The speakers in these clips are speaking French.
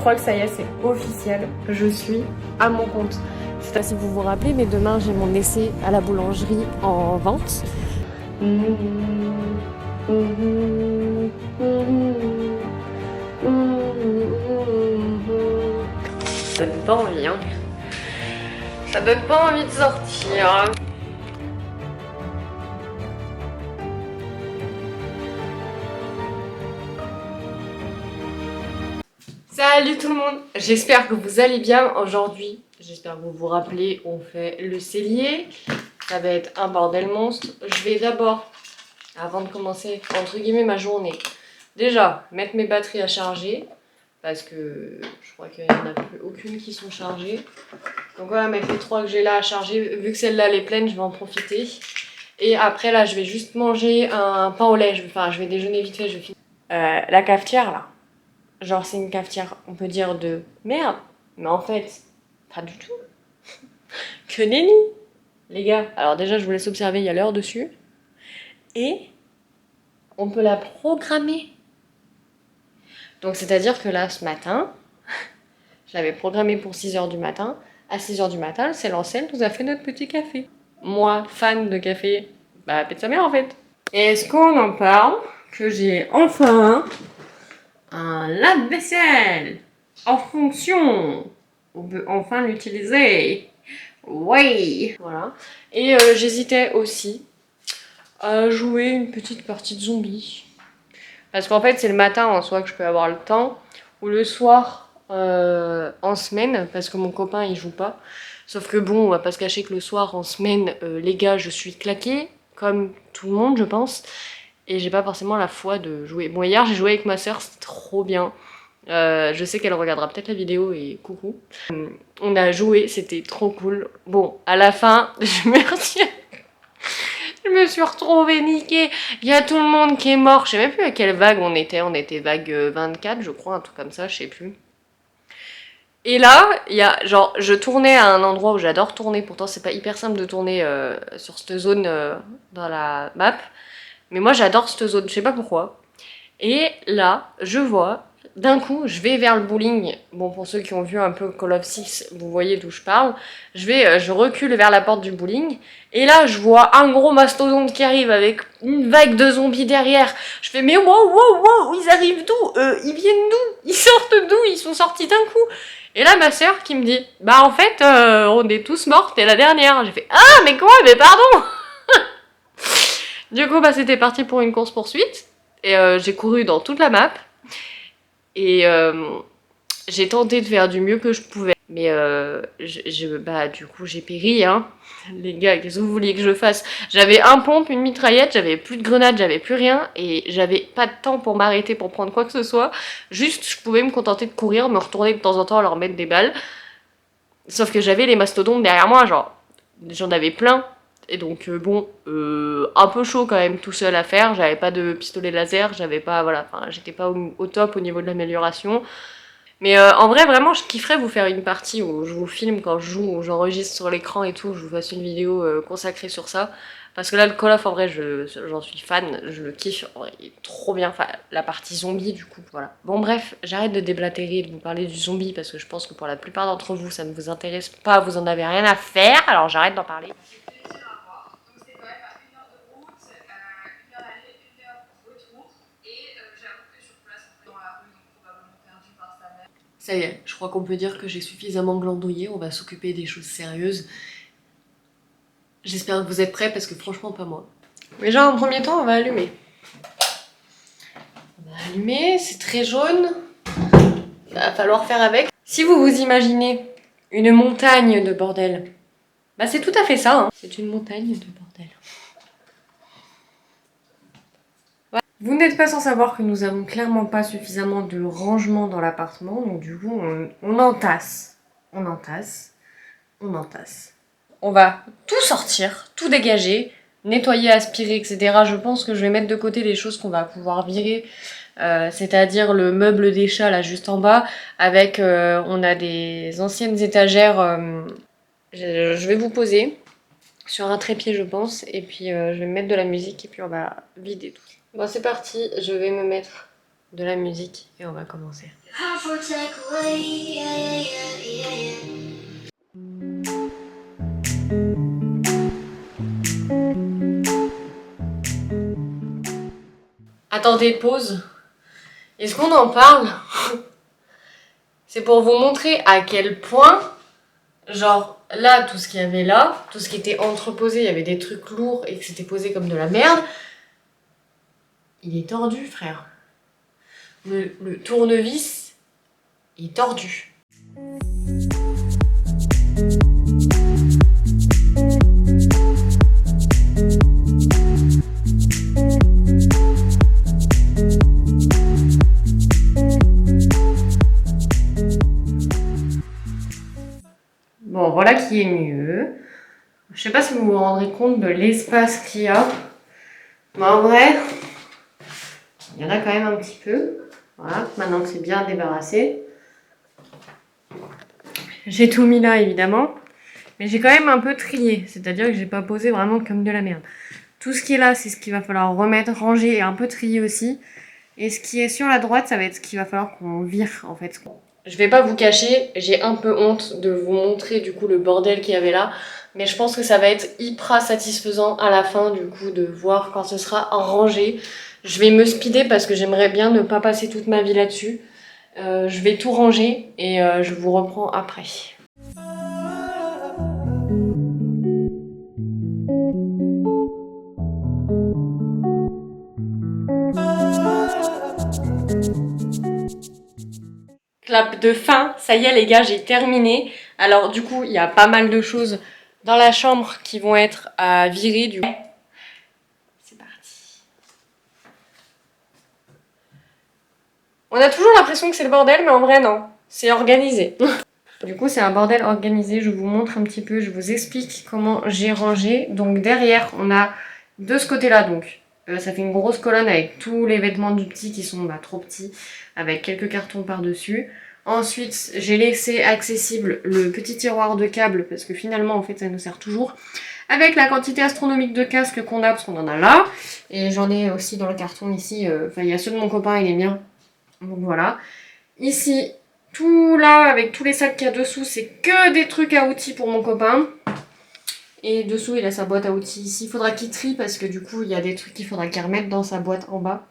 crois que ça y est, c'est officiel. Je suis à mon compte. Je sais pas si vous vous rappelez, mais demain j'ai mon essai à la boulangerie en vente. Ça donne pas envie, hein. Ça donne pas envie de sortir. Salut tout le monde, j'espère que vous allez bien aujourd'hui. J'espère que vous vous rappelez, on fait le cellier. Ça va être un bordel monstre. Je vais d'abord, avant de commencer, entre guillemets, ma journée, déjà mettre mes batteries à charger. Parce que je crois qu'il n'y en a plus aucune qui sont chargées. Donc voilà, mettre les 3 que j'ai là à charger. Vu que celle-là elle est pleine, je vais en profiter. Et après là, je vais juste manger un pain au lait. Je vais déjeuner vite fait, je vais finir. La cafetière là. Genre c'est une cafetière, on peut dire de merde. Mais en fait, pas du tout. Que nenni. Les gars, alors déjà je vous laisse observer, il y a l'heure dessus. Et on peut la programmer. Donc c'est-à-dire que là, ce matin, je l'avais programmé pour 6h du matin. À 6h du matin, c'est l'ancienne nous a fait notre petit café. Moi, fan de café, bah pète sa mère en fait. Et est-ce qu'on en parle que j'ai enfin un lave-vaisselle en fonction. On peut enfin l'utiliser. Oui. Voilà. Et j'hésitais aussi à jouer une petite partie de zombie. Parce qu'en fait, c'est le matin en soi que je peux avoir le temps. Ou le soir en semaine. Parce que mon copain, il joue pas. Sauf que bon, on va pas se cacher que le soir en semaine, les gars, je suis claquée. Comme tout le monde, je pense. Et j'ai pas forcément la foi de jouer. Bon, hier, j'ai joué avec ma soeur, c'était trop bien. Je sais qu'elle regardera peut-être la vidéo et coucou. On a joué, c'était trop cool. Bon, à la fin, je me suis retrouvée niquée. Il y a tout le monde qui est mort. Je sais même plus à quelle vague on était. On était vague 24, je crois, un truc comme ça, je sais plus. Et là, il y a genre, je tournais à un endroit où j'adore tourner. Pourtant, c'est pas hyper simple de tourner sur cette zone dans la map. Mais moi, j'adore cette zone, je sais pas pourquoi. Et là, je vois, d'un coup, je vais vers le bowling. Bon, pour ceux qui ont vu un peu Call of 6, vous voyez d'où je parle. Je recule vers la porte du bowling. Et là, je vois un gros mastodonte qui arrive avec une vague de zombies derrière. Je fais, mais wow, ils arrivent d'où? Ils viennent d'où? Ils sortent d'où? Ils sont sortis d'un coup. Et là, ma soeur qui me dit, bah en fait, on est tous morts, t'es la dernière. J'ai fait, ah, mais quoi? Mais pardon! Du coup, bah c'était parti pour une course-poursuite. Et j'ai couru dans toute la map. Et j'ai tenté de faire du mieux que je pouvais. Mais bah du coup j'ai péri, hein. Les gars, qu'est-ce que vous vouliez que je fasse? J'avais un pompe, une mitraillette, j'avais plus de grenades, j'avais plus rien. Et j'avais pas de temps pour m'arrêter pour prendre quoi que ce soit. Juste, je pouvais me contenter de courir, me retourner de temps en temps, leur mettre des balles. Sauf que j'avais les mastodontes derrière moi, genre, j'en avais plein. Et donc bon, un peu chaud quand même tout seul à faire, j'avais pas de pistolet laser, j'avais pas, voilà, enfin j'étais pas au top au niveau de l'amélioration. Mais en vrai vraiment je kifferais vous faire une partie où je vous filme quand je joue, où j'enregistre sur l'écran et tout, je vous fasse une vidéo consacrée sur ça. Parce que là le Call of en vrai j'en suis fan, je le kiffe, en vrai, il est trop bien, enfin la partie zombie du coup, voilà. Bon bref, j'arrête de déblatérer, de vous parler du zombie parce que je pense que pour la plupart d'entre vous ça ne vous intéresse pas, vous en avez rien à faire, alors j'arrête d'en parler. Ça y est, je crois qu'on peut dire que j'ai suffisamment glandouillé, on va s'occuper des choses sérieuses. J'espère que vous êtes prêts parce que franchement pas moi. Déjà en premier temps on va allumer. On va allumer, c'est très jaune. Il va falloir faire avec. Si vous vous imaginez une montagne de bordel, bah c'est tout à fait ça, hein. C'est une montagne de bordel. Vous n'êtes pas sans savoir que nous avons clairement pas suffisamment de rangement dans l'appartement, donc du coup on entasse. On entasse. On entasse. On va tout sortir, tout dégager, nettoyer, aspirer, etc. Je pense que je vais mettre de côté les choses qu'on va pouvoir virer, c'est-à-dire le meuble des chats là juste en bas, avec on a des anciennes étagères. Je vais vous poser sur un trépied je pense, et puis je vais mettre de la musique et puis on va vider tout. Bon c'est parti, je vais me mettre de la musique et on va commencer. Attendez, pause. Est-ce qu'on en parle? C'est pour vous montrer à quel point, genre là, tout ce qu'il y avait là, tout ce qui était entreposé, il y avait des trucs lourds et que c'était posé comme de la merde. Il est tordu, frère. Le tournevis est tordu. Bon, voilà qui est mieux. Je sais pas si vous vous rendrez compte de l'espace qu'il y a. Mais en vrai, il y en a quand même un petit peu. Voilà, maintenant que c'est bien débarrassé. J'ai tout mis là, évidemment. Mais j'ai quand même un peu trié. C'est-à-dire que j'ai pas posé vraiment comme de la merde. Tout ce qui est là, c'est ce qu'il va falloir remettre, ranger et un peu trier aussi. Et ce qui est sur la droite, ça va être ce qu'il va falloir qu'on vire, en fait. Je vais pas vous cacher, j'ai un peu honte de vous montrer du coup le bordel qu'il y avait là. Mais je pense que ça va être hyper satisfaisant à la fin du coup de voir quand ce sera rangé. Je vais me speeder parce que j'aimerais bien ne pas passer toute ma vie là-dessus. Je vais tout ranger et je vous reprends après. Clap de fin, ça y est les gars, j'ai terminé. Alors du coup, il y a pas mal de choses dans la chambre qui vont être à virer du coup. C'est parti. On a toujours l'impression que c'est le bordel, mais en vrai non, c'est organisé. Du coup, c'est un bordel organisé, je vous montre un petit peu, je vous explique comment j'ai rangé. Donc derrière, on a de ce côté-là, donc ça fait une grosse colonne avec tous les vêtements du petit qui sont trop petits, avec quelques cartons par-dessus. Ensuite, j'ai laissé accessible le petit tiroir de câbles, parce que finalement, en fait, ça nous sert toujours. Avec la quantité astronomique de casques qu'on a, parce qu'on en a là. Et j'en ai aussi dans le carton ici, enfin, il y a ceux de mon copain et les miens. Donc voilà. Ici, tout là, avec tous les sacs qu'il y a dessous, c'est que des trucs à outils pour mon copain. Et dessous, il a sa boîte à outils. Ici, il faudra qu'il trie parce que du coup, il y a des trucs qu'il faudra qu'il remette dans sa boîte en bas.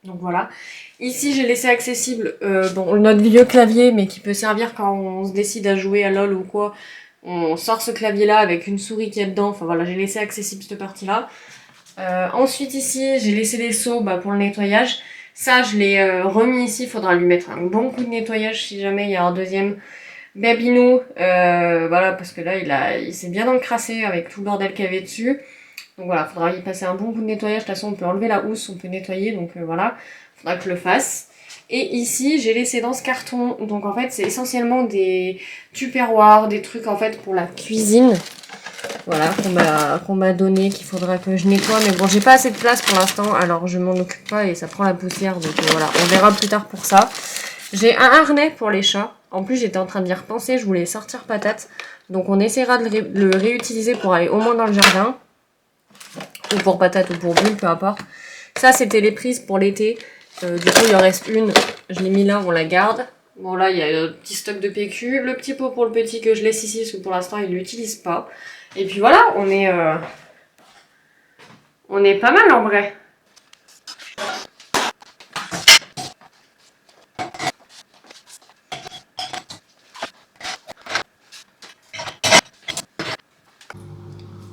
Donc voilà. Ici, j'ai laissé accessible notre vieux clavier, mais qui peut servir quand on se décide à jouer à LoL ou quoi. On sort ce clavier-là avec une souris qui est dedans. Enfin voilà, j'ai laissé accessible cette partie-là. Ensuite, ici, j'ai laissé les seaux pour le nettoyage. Ça, je l'ai remis ici. Il faudra lui mettre un bon coup de nettoyage si jamais il y a un deuxième babinou. Voilà, parce que là, il s'est bien encrassé avec tout le bordel qu'il y avait dessus. Donc voilà, il faudra y passer un bon coup de nettoyage. De toute façon, on peut enlever la housse, on peut nettoyer. Donc voilà, il faudra que je le fasse. Et ici, j'ai laissé dans ce carton. Donc en fait, c'est essentiellement des tupperwares, des trucs en fait pour la cuisine. Voilà, qu'on m'a donné, qu'il faudra que je nettoie. Mais bon, j'ai pas assez de place pour l'instant, alors je m'en occupe pas et ça prend la poussière. Donc voilà, on verra plus tard pour ça. J'ai un harnais pour les chats. En plus, j'étais en train d'y repenser, je voulais sortir patate. Donc on essaiera de le réutiliser pour aller au moins dans le jardin. Ou pour patate ou pour bulle, peu importe. Ça, c'était les prises pour l'été. Du coup, il en reste une. Je l'ai mis là, on la garde. Bon, là, il y a un petit stock de PQ. Le petit pot pour le petit que je laisse ici, parce que pour l'instant, il ne l'utilise pas. Et puis voilà, on est pas mal en vrai.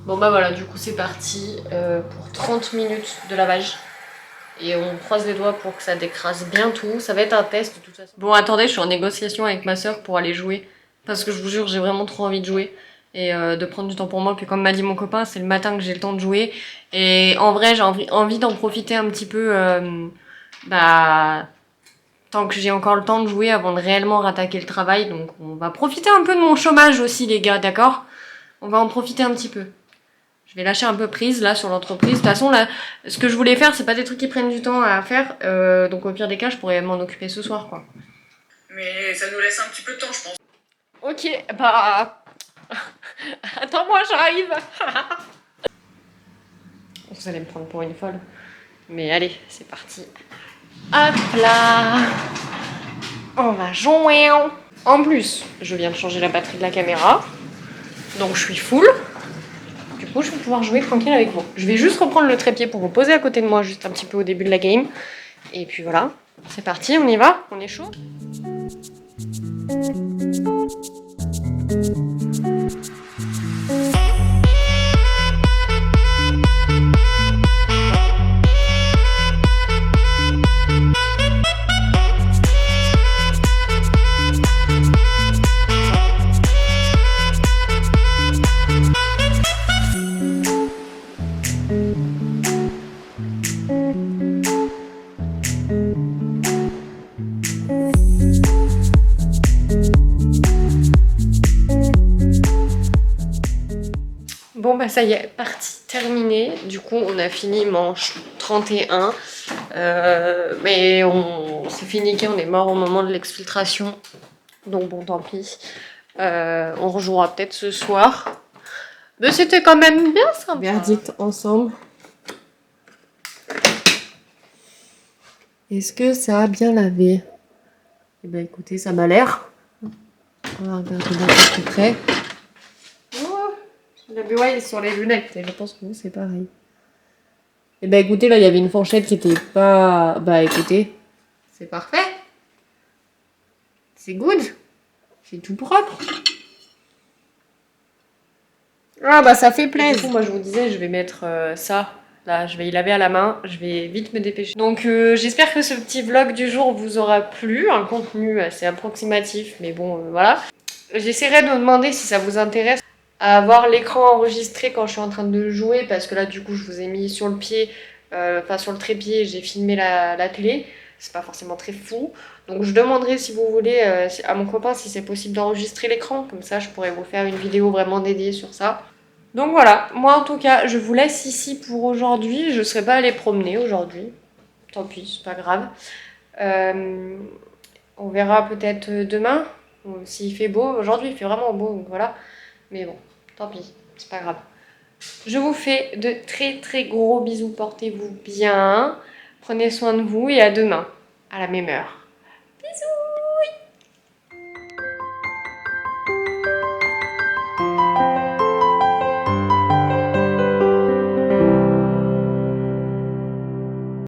Bon bah voilà, du coup c'est parti pour 30 minutes de lavage. Et on croise les doigts pour que ça décrase bien tout. Ça va être un test de toute façon. Bon attendez, je suis en négociation avec ma soeur pour aller jouer. Parce que je vous jure, j'ai vraiment trop envie de jouer. Et de prendre du temps pour moi. Puis comme m'a dit mon copain, c'est le matin que j'ai le temps de jouer. Et en vrai, j'ai envie d'en profiter un petit peu. Tant que j'ai encore le temps de jouer avant de réellement rattaquer le travail. Donc on va profiter un peu de mon chômage aussi les gars, d'accord? On va en profiter un petit peu. Je vais lâcher un peu prise là sur l'entreprise. De toute façon, là, ce que je voulais faire, c'est pas des trucs qui prennent du temps à faire. Donc au pire des cas, je pourrais m'en occuper ce soir, quoi. Mais ça nous laisse un petit peu de temps, je pense. Ok, bah... Attends-moi, j'arrive. Vous allez me prendre pour une folle. Mais allez, c'est parti. Hop là. On va jouer. En plus, je viens de changer la batterie de la caméra. Donc je suis full. Du coup, je vais pouvoir jouer tranquille avec vous. Je vais juste reprendre le trépied pour vous poser à côté de moi, juste un petit peu au début de la game. Et puis voilà, c'est parti, on y va, on est chaud. Bon bah ça y est, partie terminée. Du coup on a fini manche 31. Mais on s'est fait niquer, on est mort au moment de l'exfiltration. Donc bon tant pis. On rejouera peut-être ce soir. Mais c'était quand même bien sympa. Verdict ensemble. Est-ce que ça a bien lavé? Eh ben écoutez, ça m'a l'air. On va regarder d'un peu plus près. La BY est sur les lunettes et je pense que vous c'est pareil. Et bah écoutez, là il y avait une fourchette qui était pas... Bah écoutez, c'est parfait. C'est good. C'est tout propre. Ah bah ça fait plaisir. Du coup, moi je vous disais, je vais mettre ça. Là, je vais y laver à la main. Je vais vite me dépêcher. Donc j'espère que ce petit vlog du jour vous aura plu. Un contenu assez approximatif, mais bon, voilà. J'essaierai de me demander si ça vous intéresse à avoir l'écran enregistré quand je suis en train de jouer, parce que là du coup je vous ai mis sur le pied, enfin sur le trépied, j'ai filmé la télé, c'est pas forcément très fou, donc je demanderai si vous voulez à mon copain si c'est possible d'enregistrer l'écran, comme ça je pourrais vous faire une vidéo vraiment dédiée sur ça. Donc voilà, moi en tout cas je vous laisse ici pour aujourd'hui, je serai pas allée promener aujourd'hui, tant pis, c'est pas grave. On verra peut-être demain, s'il fait beau, aujourd'hui il fait vraiment beau, donc voilà, mais bon. Tant pis, c'est pas grave. Je vous fais de très très gros bisous, portez-vous bien, prenez soin de vous et à demain, à la même heure.